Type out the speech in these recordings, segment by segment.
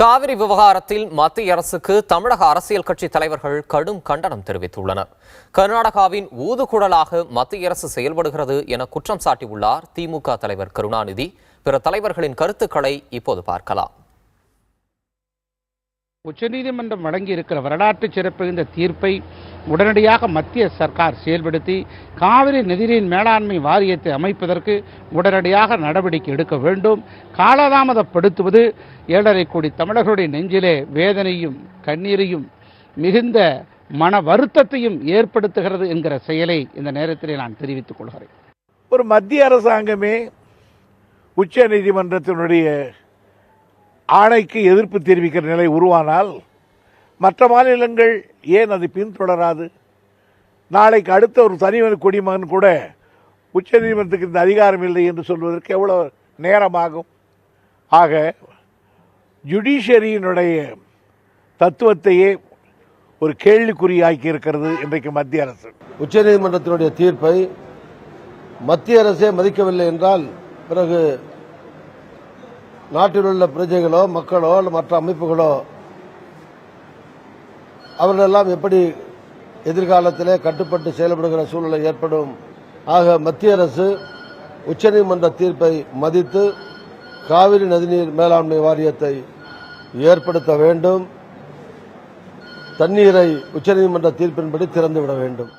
காவிரி விவகாரத்தில் மத்திய அரசுக்கு தமிழக அரசியல் கட்சி தலைவர்கள் கடும் கண்டனம் தெரிவித்துள்ளனர். கர்நாடகாவின் ஊதுகுழலாக மத்திய அரசு செயல்படுகிறது என குற்றம் சாட்டியுள்ளார் திமுக தலைவர் கருணாநிதி. பிற தலைவர்களின் கருத்துக்களை இப்போது பார்க்கலாம். உச்சநீதிமன்றம் வழங்கியிருக்கிற வரலாற்று சிறப்பு இந்த தீர்ப்பை உடனடியாக மத்திய சர்க்கார் செயல்படுத்தி காவிரி நதிநீர் மேலாண்மை வாரியத்தை அமைப்பதற்கு உடனடியாக நடவடிக்கை எடுக்க வேண்டும். காலதாமதப்படுத்துவது 7.5 கோடி தமிழர்களுடைய நெஞ்சிலே வேதனையும் கண்ணீரையும் மிகுந்த மன வருத்தத்தையும் ஏற்படுத்துகிறது என்கிற செயலை இந்த நேரத்திலே நான் தெரிவித்துக் கொள்கிறேன். ஒரு மத்திய அரசாங்கமே உச்ச நீதிமன்றத்தினுடைய ஆணைக்கு எதிர்ப்பு தெரிவிக்கிற நிலை உருவானால் மற்ற மாநிலங்கள் ஏன் அதை பின்தொடராது? நாளைக்கு அடுத்த ஒரு தனி குடிமகன் கூட உச்ச நீதிமன்றத்துக்கு இந்த அதிகாரம் இல்லை என்று சொல்வதற்கு எவ்வளவு நேரமாகும்? ஆக ஜுடிஷியரியினுடைய தத்துவத்தையே ஒரு கேள்விக்குறியாக்கி இருக்கிறது இன்றைக்கு மத்திய அரசு. உச்ச நீதிமன்றத்தினுடைய தீர்ப்பை மத்திய அரசே மதிக்கவில்லை என்றால் பிறகு நாட்டில் உள்ள பிரஜைகளோ மக்களோ மற்ற அமைப்புகளோ அவர்களெல்லாம் எப்படி எதிர்காலத்திலே கட்டுப்பட்டு செயல்படுகிற சூழ்நிலை ஏற்படும். ஆக மத்திய அரசு உச்சநீதிமன்ற தீர்ப்பை மதித்து காவிரி நதிநீர் மேலாண்மை வாரியத்தை ஏற்படுத்த வேண்டும். தண்ணீரை உச்சநீதிமன்ற தீர்ப்பின்படி திறந்துவிட வேண்டும்.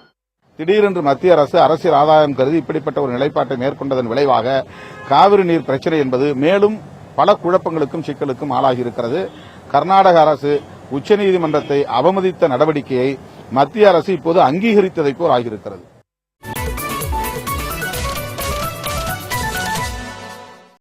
திடீரென்று மத்திய அரசு அரசியல் ஆதாயம் கருதி இப்படிப்பட்ட ஒரு நிலைப்பாட்டை மேற்கொண்டதன் விளைவாக காவிரி நீர் பிரச்சினை என்பது மேலும் பல குழப்பங்களுக்கும் சிக்கலுக்கும் ஆளாகி இருக்கிறது. கர்நாடக அரசு உச்சநீதிமன்றத்தை அவமதித்த நடவடிக்கையை மத்திய அரசு இப்போது அங்கீகரித்ததை போல் ஆகியிருக்கிறது.